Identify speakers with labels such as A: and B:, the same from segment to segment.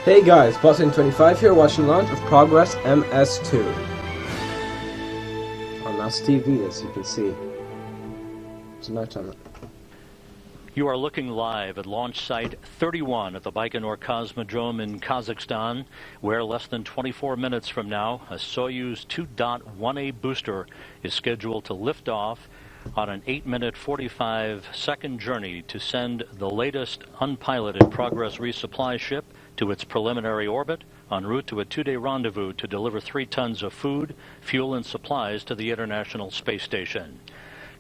A: Hey guys, Bossing25 here, watching launch of Progress MS-02 on NAS TV, as you can see. It's night on it.
B: You are looking live at launch site 31 at the Baikonur Cosmodrome in Kazakhstan, where less than 24 minutes from now, a Soyuz 2.1A booster is scheduled to lift off on an 8-minute 45-second journey to send the latest unpiloted Progress resupply ship to its preliminary orbit en route to a 2-day rendezvous to deliver 3 tons of food, fuel, and supplies to the International Space Station.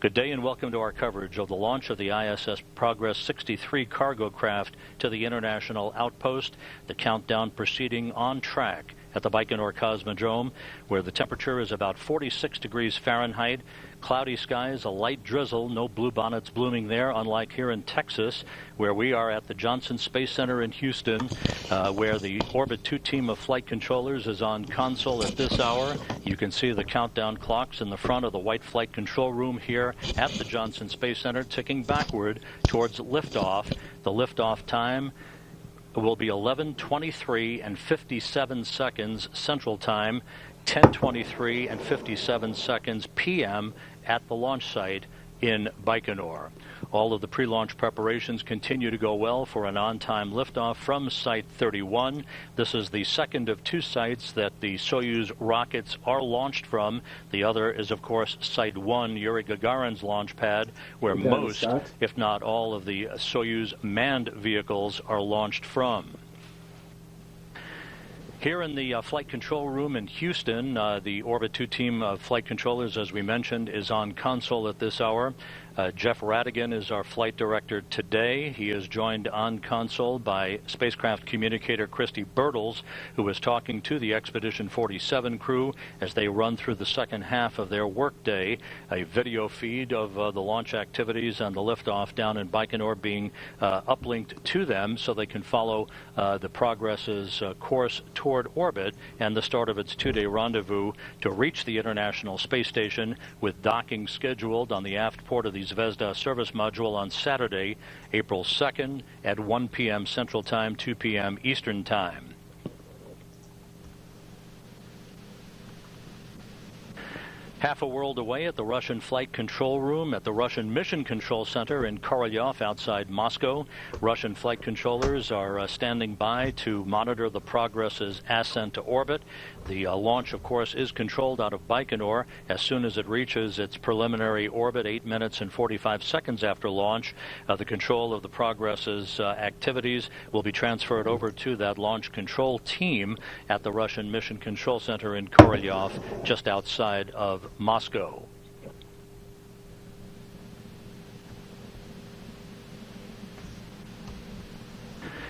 B: Good day and welcome to our coverage of the launch of the ISS Progress 63 cargo craft to the International Outpost, the countdown proceeding on track at the Baikonur Cosmodrome, where the temperature is about 46 degrees Fahrenheit, cloudy skies, a light drizzle, no bluebonnets blooming there, unlike here in Texas, where we are at the Johnson Space Center in Houston, where the Orbit 2 team of flight controllers is on console at this hour. You can see the countdown clocks in the front of the white flight control room here at the Johnson Space Center ticking backward towards liftoff. The liftoff time will be 11:23 and 57 seconds Central Time, 10:23 and 57 seconds p.m. at the launch site in Baikonur. All of the pre-launch preparations continue to go well for an on-time liftoff from Site 31. This is the second of 2 sites that the Soyuz rockets are launched from. The other is, of course, Site 1, Yuri Gagarin's launch pad, where most, if not all, of the Soyuz manned vehicles are launched from. Here in the flight control room in Houston, the Orbit 2 team of flight controllers, as we mentioned, is on console at this hour. Jeff Radigan is our flight director today. He is joined on console by spacecraft communicator Christy Bertels, who is talking to the Expedition 47 crew as they run through the second half of their workday. A video feed of the launch activities and the liftoff down in Baikonur being uplinked to them so they can follow the Progress's course toward orbit and the start of its 2-day rendezvous to reach the International Space Station, with docking scheduled on the aft port of the Zvezda service module on Saturday, April 2nd at 1 p.m. Central Time, 2 p.m. Eastern Time. Half a world away at the Russian Flight Control Room at the Russian Mission Control Center in Korolyov outside Moscow, Russian flight controllers are standing by to monitor the Progress's ascent to orbit. The launch, of course, is controlled out of Baikonur. As soon as it reaches its preliminary orbit, 8 minutes and 45 seconds after launch, the control of the Progress's activities will be transferred over to that launch control team at the Russian Mission Control Center in Korolyov, just outside of Moscow.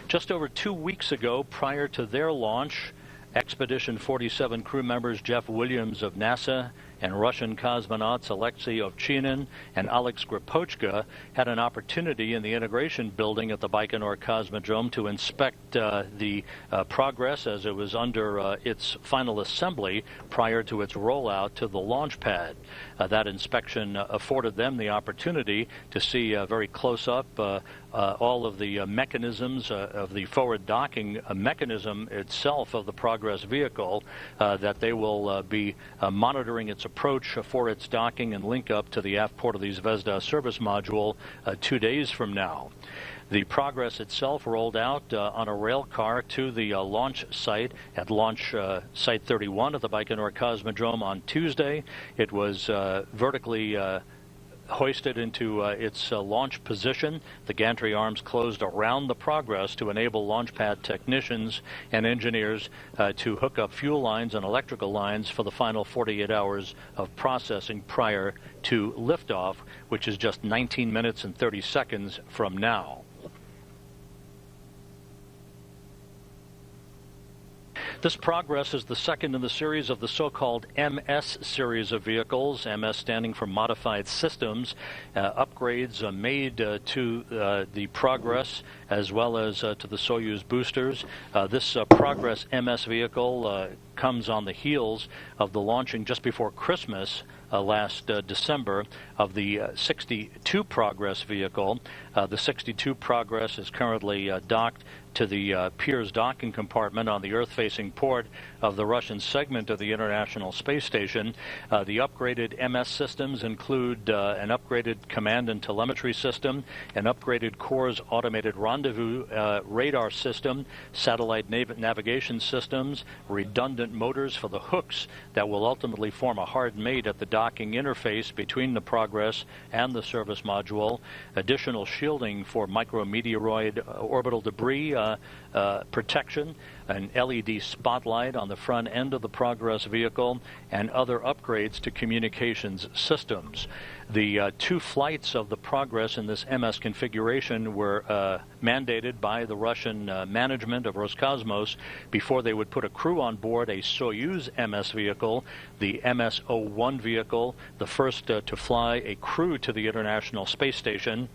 B: Just over 2 weeks ago, prior to their launch, Expedition 47 crew members Jeff Williams of NASA and Russian cosmonauts Alexei Ovchinin and Alex Gripochka had an opportunity in the integration building at the Baikonur Cosmodrome to inspect the Progress as it was under its final assembly prior to its rollout to the launch pad. That inspection afforded them the opportunity to see very close up all of the mechanisms of the forward docking mechanism itself of the Progress vehicle, that they will be monitoring its approach for its docking and link up to the aft port of the Zvezda service module 2 days from now. The Progress itself rolled out on a rail car to the launch site at launch site 31 of the Baikonur Cosmodrome on Tuesday. It was vertically hoisted into its launch position. The gantry arms closed around the Progress to enable launch pad technicians and engineers to hook up fuel lines and electrical lines for the final 48 hours of processing prior to liftoff, which is just 19 minutes and 30 seconds from now. This Progress is the second in the series of the so-called MS series of vehicles, MS standing for Modified Systems, upgrades made to the Progress as well as to the Soyuz boosters. This Progress MS vehicle comes on the heels of the launching just before Christmas last December of the 62 Progress vehicle. The 62 Progress is currently docked to the Pirs docking compartment on the Earth-facing port of the Russian segment of the International Space Station. The upgraded MS systems include an upgraded command and telemetry system, an upgraded Kors automated rendezvous radar system, satellite navigation systems, redundant motors for the hooks that will ultimately form a hard mate at the docking interface between the Progress and the service module, additional shielding for micrometeoroid orbital debris protection, an LED spotlight on the front end of the Progress vehicle, and other upgrades to communications systems. The 2 flights of the Progress in this MS configuration were mandated by the Russian management of Roscosmos before they would put a crew on board a Soyuz MS vehicle, the MS-01 vehicle, the first to fly a crew to the International Space Station.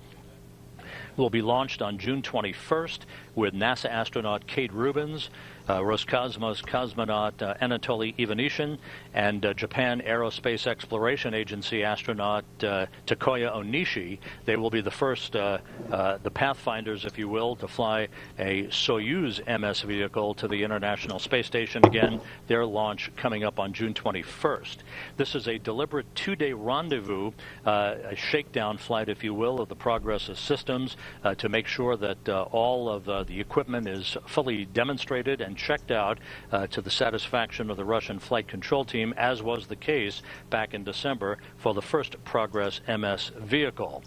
B: Will be launched on June 21st with NASA astronaut Kate Rubins, Roscosmos cosmonaut Anatoly Ivanishin, and Japan Aerospace Exploration Agency astronaut Takuya Onishi. They will be the first, the pathfinders, if you will, to fly a Soyuz MS vehicle to the International Space Station. Again, their launch coming up on June 21st. This is a deliberate 2-day rendezvous, a shakedown flight, if you will, of the Progress systems to make sure that all of the equipment is fully demonstrated and checked out to the satisfaction of the Russian flight control team, as was the case back in December for the first Progress MS vehicle.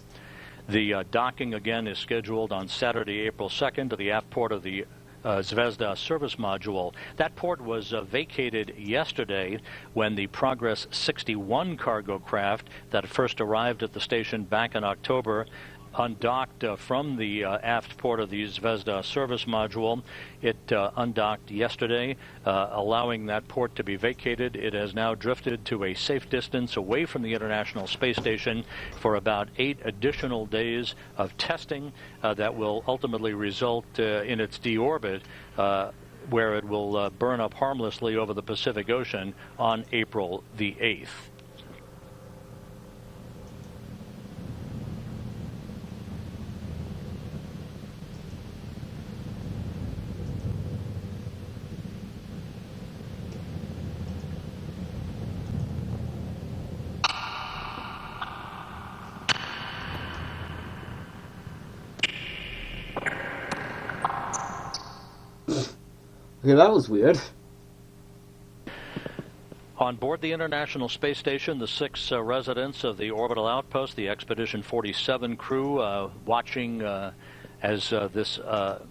B: The docking again is scheduled on Saturday, April 2nd to the aft port of the Zvezda service module. That port was vacated yesterday when the Progress 61 cargo craft that first arrived at the station back in October undocked from the aft port of the Zvezda service module. It undocked yesterday, allowing that port to be vacated. It has now drifted to a safe distance away from the International Space Station for about 8 additional days of testing that will ultimately result in its deorbit, where it will burn up harmlessly over the Pacific Ocean on April the 8th.
A: Okay, that was weird.
B: On board the International Space Station, the 6 residents of the orbital outpost, the Expedition 47 crew, watching as this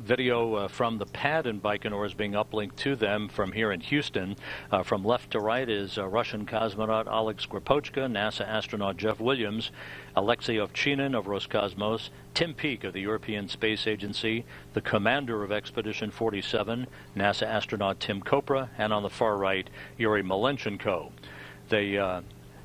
B: video from the pad in Baikonur is being uplinked to them from here in Houston. From left to right is Russian cosmonaut Oleg Skripochka, NASA astronaut Jeff Williams, Alexei Ovchinin of Roscosmos, Tim Peake of the European Space Agency, the commander of Expedition 47, NASA astronaut Tim Kopra, and on the far right, Yuri Malenchenko. They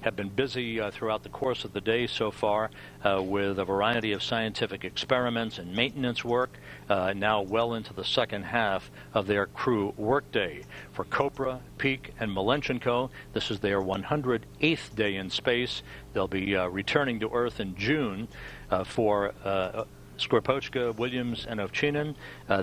B: have been busy throughout the course of the day so far with a variety of scientific experiments and maintenance work, now well into the second half of their crew workday. For Kopra, Peake, and Malenchenko, this is their 108th day in space. They'll be returning to Earth in June. For Skripochka, Williams, and Ovchinin,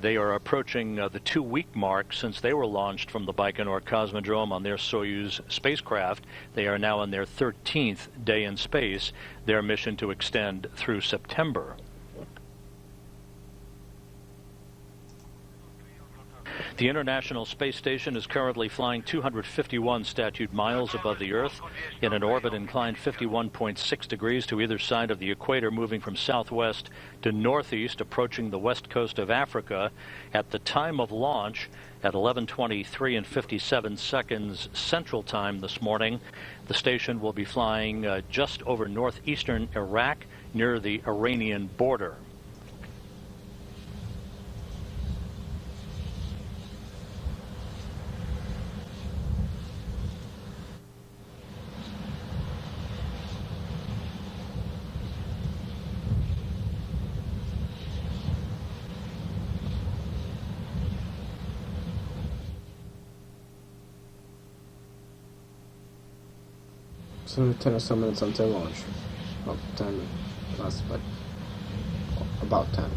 B: they are approaching the 2-week mark since they were launched from the Baikonur Cosmodrome on their Soyuz spacecraft. They are now on their 13th day in space, their mission to extend through September. The International Space Station is currently flying 251 statute miles above the Earth in an orbit inclined 51.6 degrees to either side of the equator, moving from southwest to northeast, approaching the west coast of Africa. At the time of launch, at 11:23 and 57 seconds Central Time this morning, the station will be flying just over northeastern Iraq near the Iranian border.
C: So 10 or so minutes until launch. Well, 10 plus, but about 10.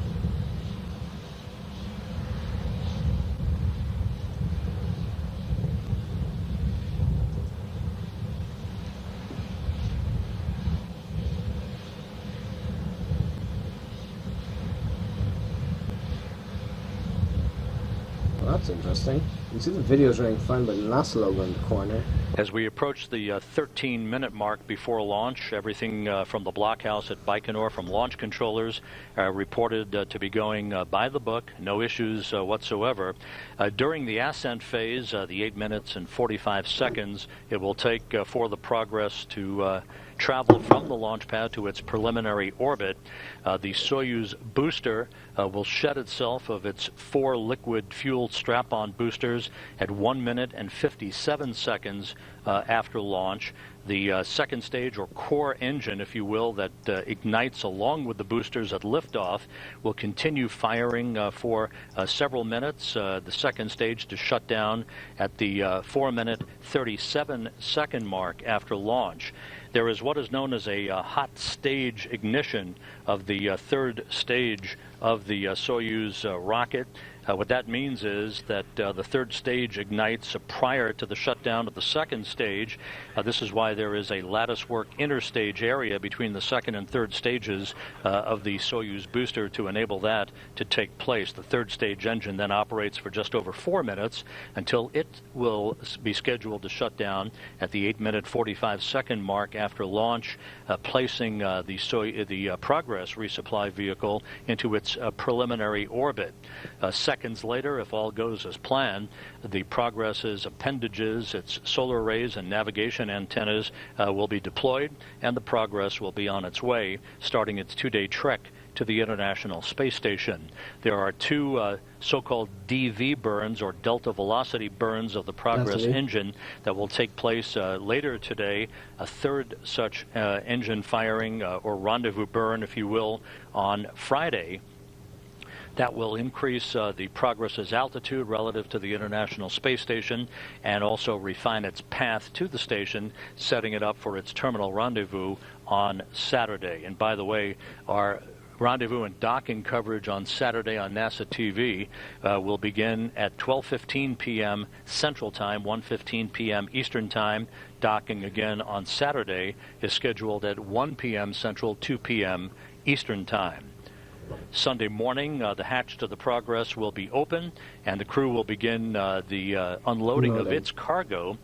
C: Well, that's interesting. You see the videos running fine, but NASA logo in the corner.
B: As we approach the 13-minute mark before launch, everything from the blockhouse at Baikonur from launch controllers reported to be going by the book, no issues whatsoever. During the ascent phase, the 8 minutes and 45 seconds it will take for the Progress to travel from the launch pad to its preliminary orbit. The Soyuz booster will shed itself of its 4 liquid fuel strap-on boosters at 1 minute and 57 seconds after launch. The second stage, or core engine, if you will, that ignites along with the boosters at liftoff will continue firing for several minutes. The second stage to shut down at the 4-minute 37-second mark after launch. There is what is known as a hot stage ignition of the third stage of the Soyuz rocket. What that means is that the third stage ignites prior to the shutdown of the second stage. This is why there is a latticework interstage area between the second and third stages of the Soyuz booster to enable that to take place. The third stage engine then operates for just over 4 minutes until it will be scheduled to shut down at the 8-minute 45-second mark after launch, placing the Progress resupply vehicle into its preliminary orbit. Seconds later, if all goes as planned, the Progress's appendages, its solar arrays and navigation antennas will be deployed, and the Progress will be on its way, starting its 2-day trek to the International Space Station. There are 2 so-called DV burns, or delta velocity burns, of the Progress engine that will take place later today. A third such engine firing, or rendezvous burn, if you will, on Friday. That will increase the Progress's altitude relative to the International Space Station and also refine its path to the station, setting it up for its terminal rendezvous on Saturday. And by the way, our rendezvous and docking coverage on Saturday on NASA TV will begin at 12:15 p.m. Central Time, 1:15 p.m. Eastern Time. Docking again on Saturday is scheduled at 1 p.m. Central, 2 p.m. Eastern Time. Sunday morning, the hatch to the Progress will be open, and the crew will begin the unloading of its cargo.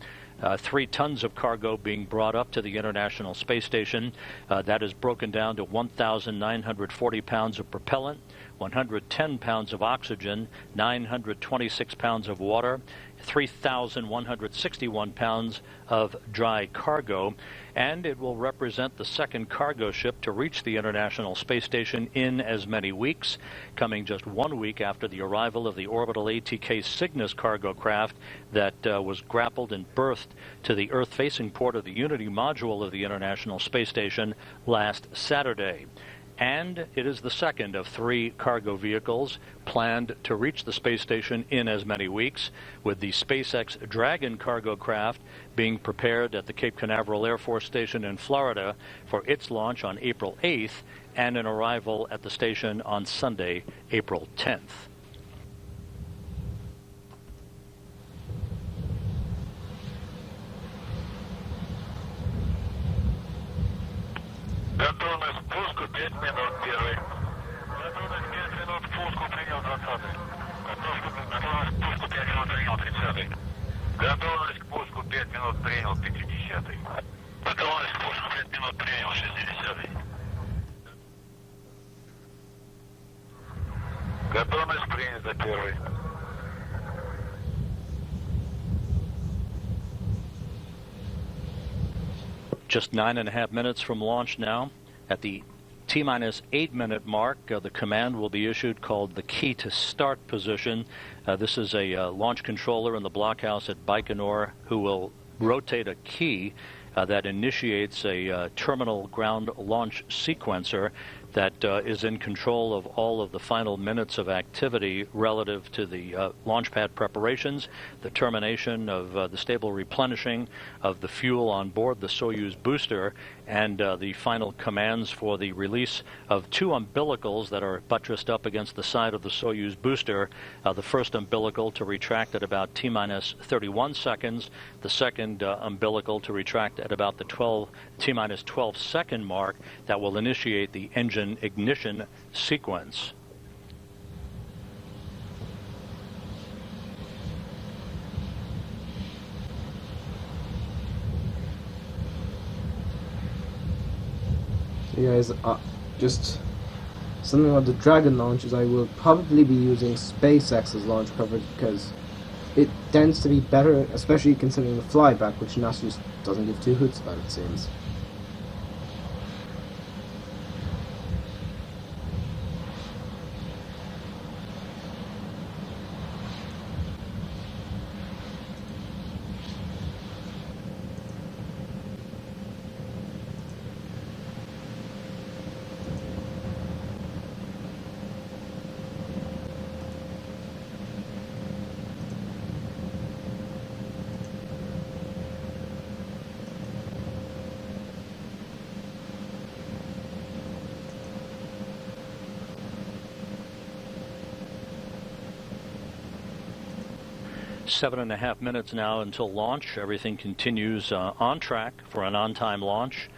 B: 3 tons of cargo being brought up to the International Space Station. That is broken down to 1,940 pounds of propellant, 110 pounds of oxygen, 926 pounds of water, 3,161 pounds of dry cargo, and it will represent the second cargo ship to reach the International Space Station in as many weeks, coming just 1 week after the arrival of the orbital ATK Cygnus cargo craft that was grappled and berthed to the Earth-facing port of the Unity module of the International Space Station last Saturday. And it is the second of 3 cargo vehicles planned to reach the space station in as many weeks, with the SpaceX Dragon cargo craft being prepared at the Cape Canaveral Air Force Station in Florida for its launch on April 8th and an arrival at the station on Sunday, April 10th.
D: Готовность к пуску 5 минут первый. Готовность 5 минут к пуску принял 20. Готовность к пуску 5 минут принял 30. Готовность к пуску 5 минут принял 50. Готовность к пуску 5 минут принял 60. Готовность принята первый.
B: Just 9.5 minutes from launch now. At the T-minus 8-minute mark, the command will be issued called the key to start position. This is a launch controller in the blockhouse at Baikonur who will rotate a key that initiates a terminal ground launch sequencer that is in control of all of the final minutes of activity relative to the launch pad preparations, the termination of the stable replenishing of the fuel on board the Soyuz booster, and the final commands for the release of two umbilicals that are buttressed up against the side of the Soyuz booster. The first umbilical to retract at about T-minus 31 seconds, the second umbilical to retract at about the T-minus 12 second mark. That will initiate the engine ignition sequence.
C: You guys, just something about the Dragon launches. I will probably be using SpaceX's launch cover because it tends to be better, especially considering the flyback, which NASA just doesn't give two hoots about, it seems.
B: Seven and a half minutes now until launch. Everything continues on track for an on-time launch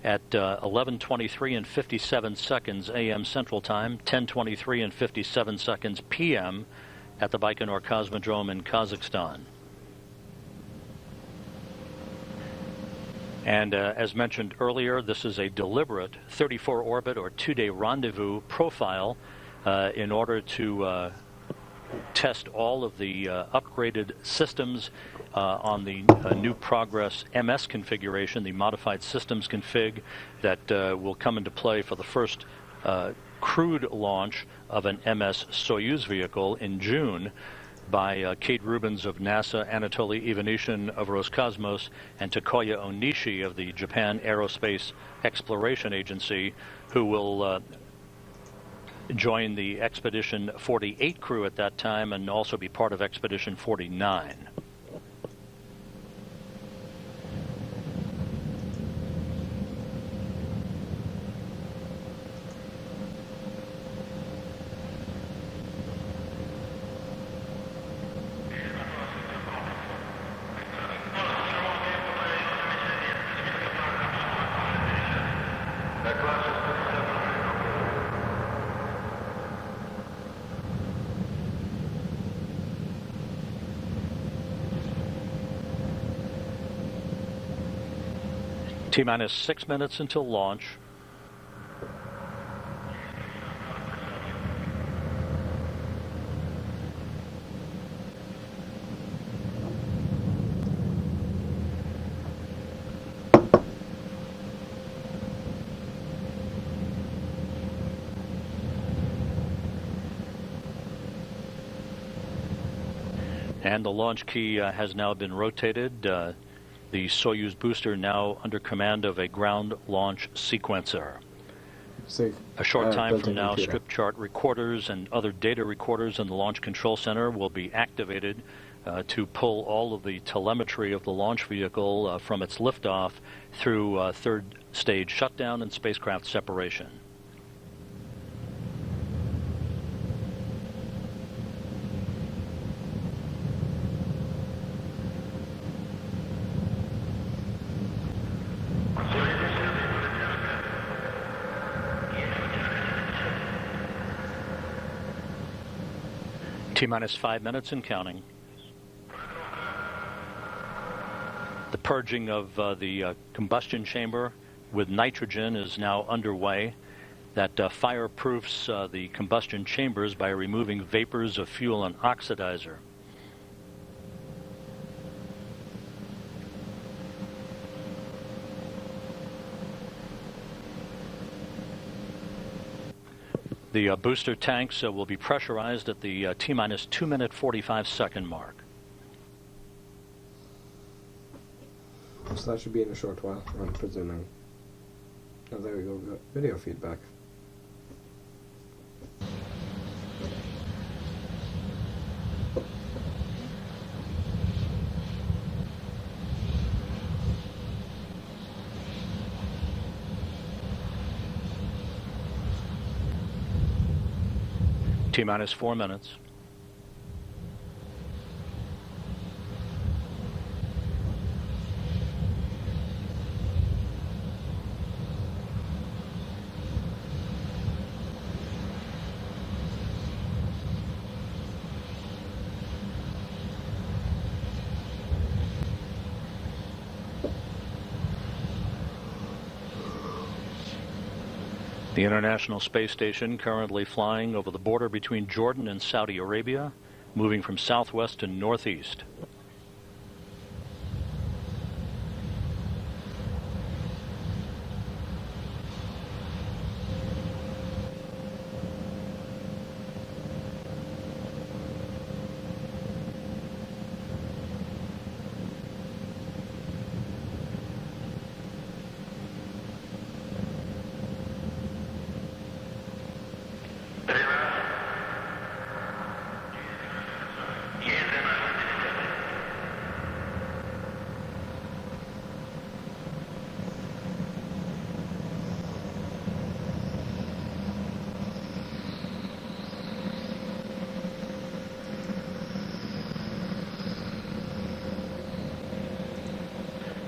B: at 11:23 and 57 seconds a.m. Central Time, 10:23 and 57 seconds p.m. at the Baikonur Cosmodrome in Kazakhstan. And as mentioned earlier, this is a deliberate 34-orbit or two-day rendezvous profile in order to test all of the upgraded systems on the new Progress MS configuration, the modified systems config that will come into play for the first crewed launch of an MS-Soyuz vehicle in June by Kate Rubins of NASA, Anatoly Ivanishin of Roscosmos, and Takuya Onishi of the Japan Aerospace Exploration Agency, who will join the Expedition 48 crew at that time and also be part of Expedition 49. T-minus 6 minutes until launch. And the launch key has now been rotated. The Soyuz booster now under command of a ground launch sequencer. A short time from now, strip chart recorders and other data recorders in the Launch Control Center will be activated to pull all of the telemetry of the launch vehicle from its liftoff through third stage shutdown and spacecraft separation. T-minus 5 minutes and counting. The purging of the combustion chamber with nitrogen is now underway. That fireproofs the combustion chambers by removing vapors of fuel and oxidizer. The booster tanks will be pressurized at the T-minus 2 minute 45 second mark.
C: So that should be in a short while, I'm presuming. Oh, there we go. Video feedback.
B: T-minus 4 minutes. The International Space Station currently flying over the border between Jordan and Saudi Arabia, moving from southwest to northeast.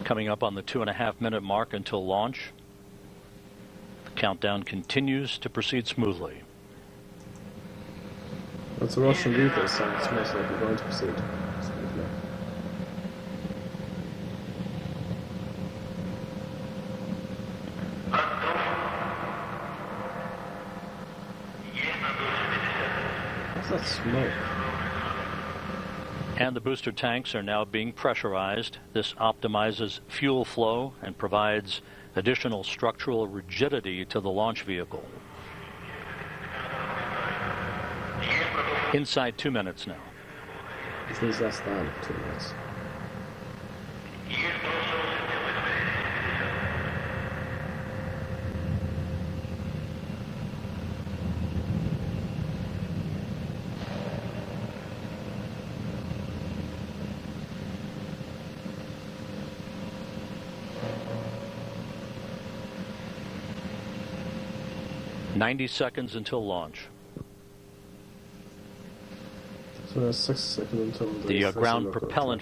B: Coming up on the 2.5-minute mark until launch. The countdown continues to proceed smoothly.
C: It's a Russian vehicle, so it's most likely going to proceed smoothly. What's that smoke?
B: And the booster tanks are now being pressurized. This optimizes fuel flow and provides additional structural rigidity to the launch vehicle. Inside 2 minutes now.
C: This needs less than 2 minutes.
B: "90 seconds until launch."
C: So there's 6 seconds until
B: The ground propellant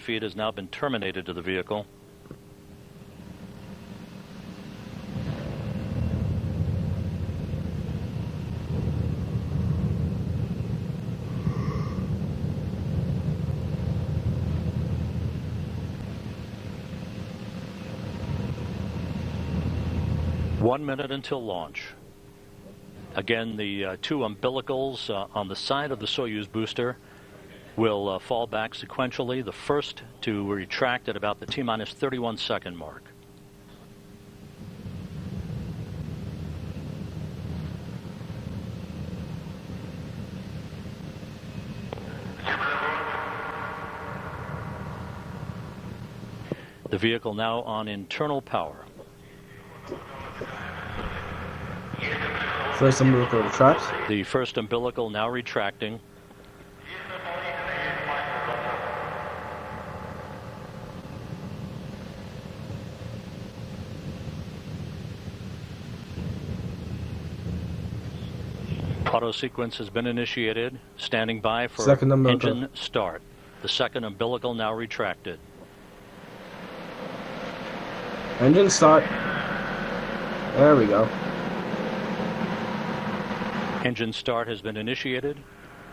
B: feed has now been terminated to the vehicle. "1 minute until launch." Again, the two umbilicals on the side of the Soyuz booster will fall back sequentially. The first to retract at about the T-minus 31-second mark. The vehicle now on internal power.
C: First umbilical retract.
B: The first umbilical now retracting. Auto sequence has been initiated. Standing by for engine start. The second umbilical now retracted.
C: Engine start. There we go.
B: Engine start has been initiated.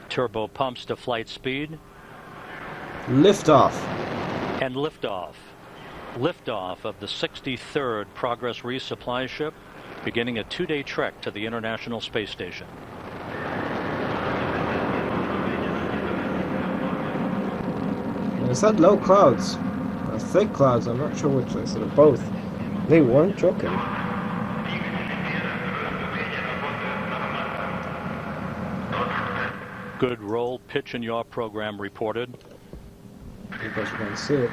B: Turbo pumps to flight speed.
C: Liftoff.
B: And liftoff. Liftoff of the 63rd Progress resupply ship, beginning a 2-day trek to the International Space Station.
C: It's had low clouds. Or thick clouds, I'm not sure which. Sort of both. They weren't joking.
B: Good roll, pitch, and yaw program reported.
C: You guys can see it.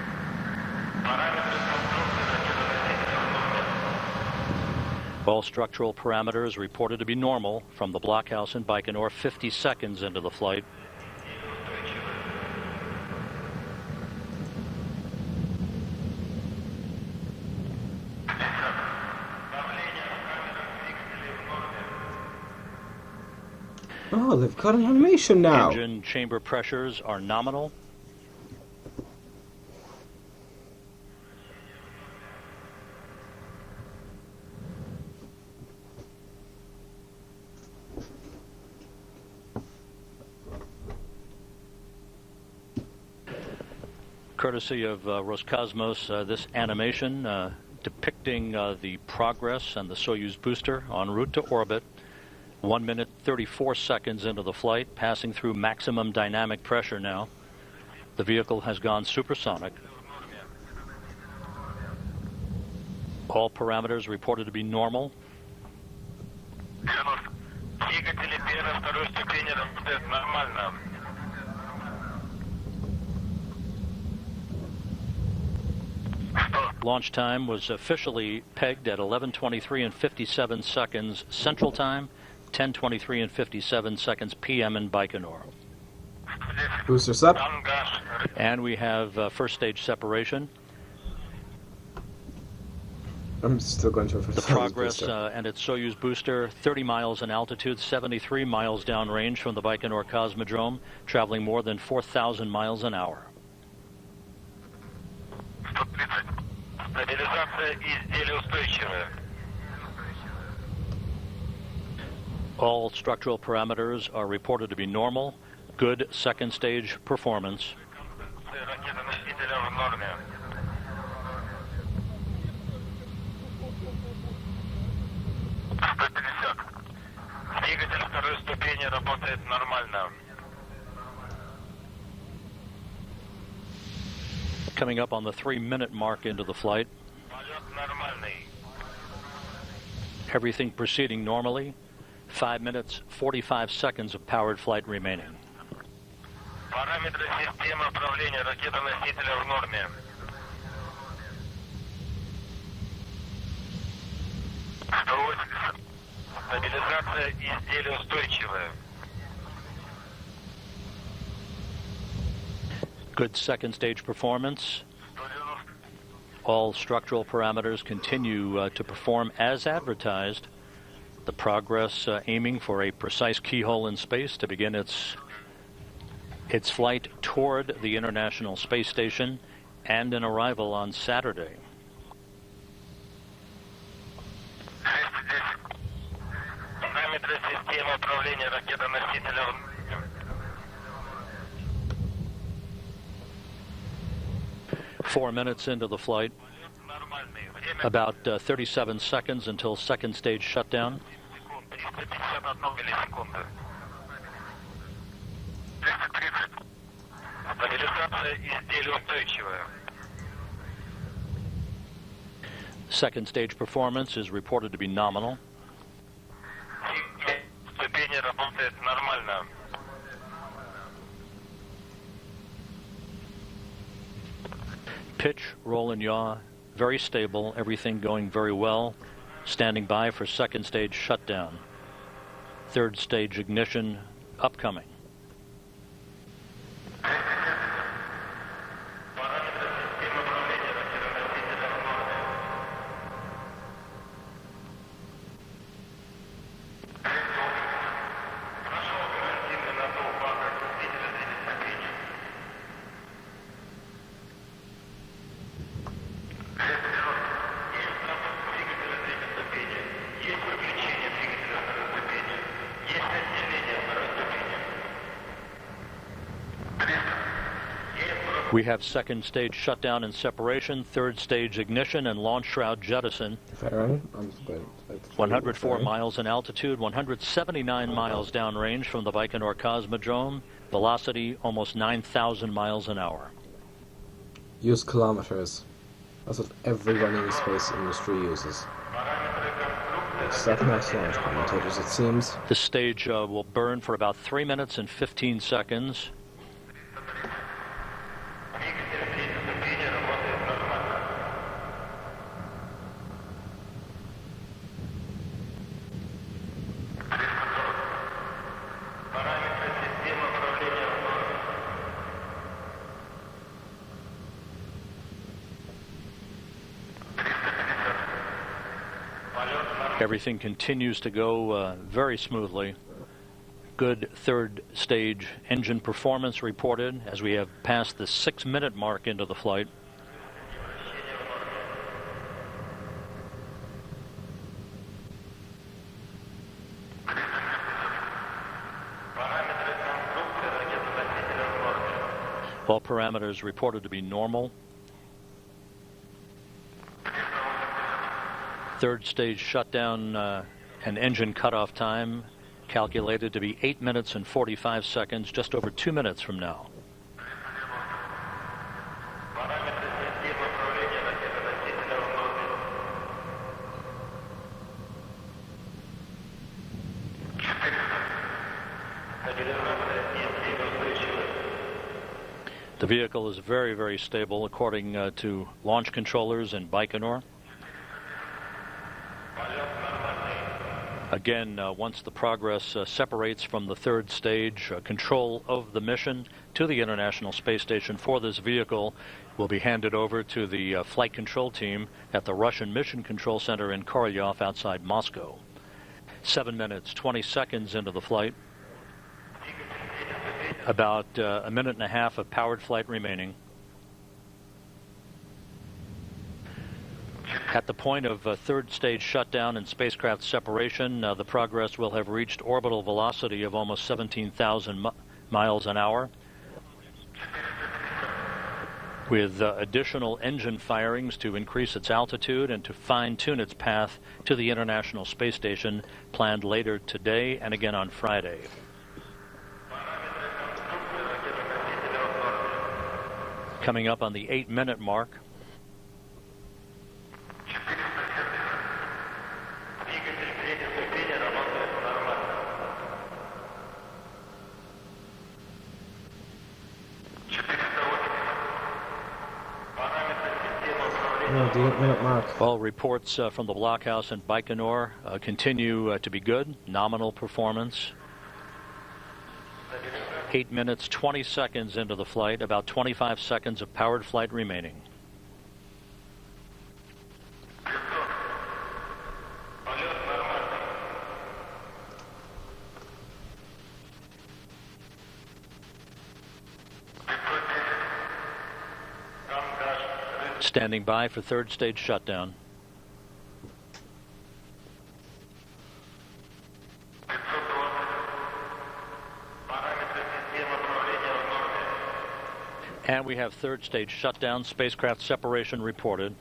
B: All structural parameters reported to be normal from the blockhouse in Baikonur 50 seconds into the flight.
C: Oh, they've got an animation now.
B: Engine chamber pressures are nominal. Courtesy of Roscosmos, this animation depicting the progress and the Soyuz booster en route to orbit. 1 minute 34 seconds into the flight, passing through maximum dynamic pressure now. The vehicle has gone supersonic. All parameters reported to be normal.
D: Двигатели первой, второй ступени работают нормально.
B: Launch time was officially pegged at 11:23 and 57 seconds Central Time, 10:23 and 57 seconds PM in Baikonur.
C: Boosters up.
B: And we have first stage separation.
C: I'm still going to
B: The Progress and its Soyuz booster, 30 miles in altitude, 73 miles downrange from the Baikonur Cosmodrome, traveling more than 4,000 miles an hour.
D: Стабилизация изделия устойчивая.
B: All structural parameters are reported to be normal. Good second stage performance.
D: Ракета-носителя в норме. Двигатель второй ступени работает нормально.
B: Coming up on the 3-minute mark into the flight.
D: Полет нормальный.
B: Everything proceeding normally. 5 minutes, 45 seconds of powered flight remaining.
D: Параметры системы управления ракета-носителя в норме. Стабилизация изделия устойчивая.
B: Good second stage performance. All structural parameters continue to perform as advertised. The Progress aiming for a precise keyhole in space to begin its flight toward the International Space Station and an arrival on Saturday.
D: Параметры системы управления ракета-носителя в норме.
B: Four minutes into the flight, about 37 seconds until second stage shutdown. Second stage performance is reported to be nominal. Pitch, roll and yaw, very stable, everything going very well. Standing by for second stage shutdown. Third stage ignition upcoming. We have second stage shutdown and separation, third stage ignition and launch shroud jettison.
C: Firing. I'm just going
B: 104 miles in altitude, 179 miles downrange from the Baikonur Cosmodrome, velocity almost 9,000 miles an hour.
C: Use kilometers. That's what everybody in the space industry uses. Except next launch commentators, it seems.
B: This stage will burn for about 3 minutes and 15 seconds. Everything continues to go very smoothly. good third stage engine performance reported as we have passed the 6-minute mark into the flight. All parameters reported to be normal. Third stage shutdown and engine cutoff time calculated to be 8 minutes and 45 seconds, just over 2 minutes from now. The vehicle is very, very stable according to launch controllers in Baikonur. Again, once the Progress separates from the third stage, control of the mission to the International Space Station for this vehicle will be handed over to the flight control team at the Russian Mission Control Center in Korolyov outside Moscow. 7 minutes, 20 seconds into the flight. About a minute and a half of powered flight remaining. At the point of third stage shutdown and spacecraft separation, the Progress will have reached orbital velocity of almost 17,000 miles an hour. With additional engine firings to increase its altitude and to fine-tune its path to the International Space Station planned later today and again on Friday. Coming up on the 8-minute mark.
C: The 8-minute mark.
B: Well, reports from the blockhouse in Baikonur continue to be good. Nominal performance. 8 minutes, 20 seconds into the flight, about 25 seconds of powered flight remaining. Standing by for third stage shutdown. And we have third stage shutdown, spacecraft separation reported.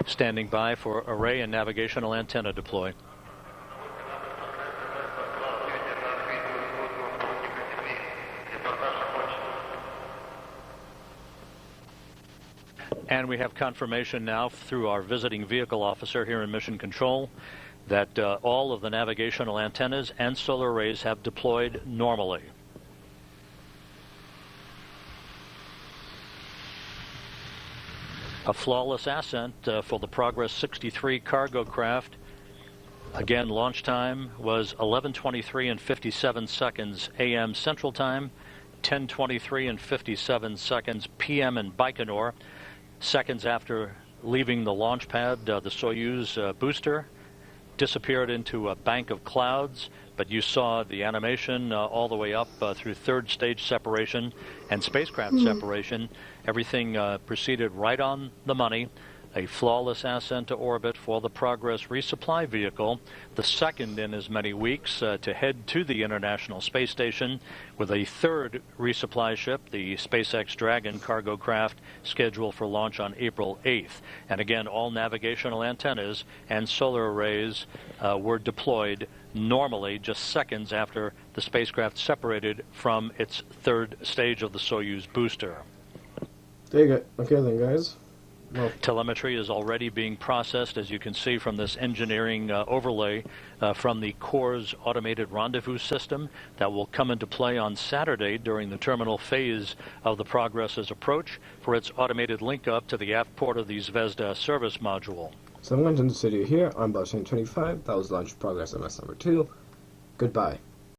B: Standing by for array and navigational antenna deploy. And we have confirmation now through our visiting vehicle officer here in Mission Control that all of the navigational antennas and solar arrays have deployed normally. A flawless ascent for the Progress 63 cargo craft. Again, launch time was 11:23 and 57 seconds a.m. Central Time, 10:23 and 57 seconds p.m. in Baikonur. Seconds after leaving the launch pad, the Soyuz booster disappeared into a bank of clouds, but you saw the animation all the way up through third stage separation and spacecraft separation. Everything proceeded right on the money. A flawless ascent to orbit for the Progress resupply vehicle, the second in as many weeks to head to the International Space Station, with a third resupply ship, the SpaceX Dragon cargo craft, scheduled for launch on April 8th. And again, all navigational antennas and solar arrays were deployed normally just seconds after the spacecraft separated from its third stage of the Soyuz booster.
C: There you go. Okay then, guys. Well,
B: telemetry is already being processed, as you can see from this engineering overlay from the Corps' automated rendezvous system that will come into play on Saturday during the terminal phase of the Progress's approach for its automated link up to the aft port of the Zvezda service module.
C: So I'm going to end the video here on Blushing 25. That was Launch Progress MS-02. Goodbye.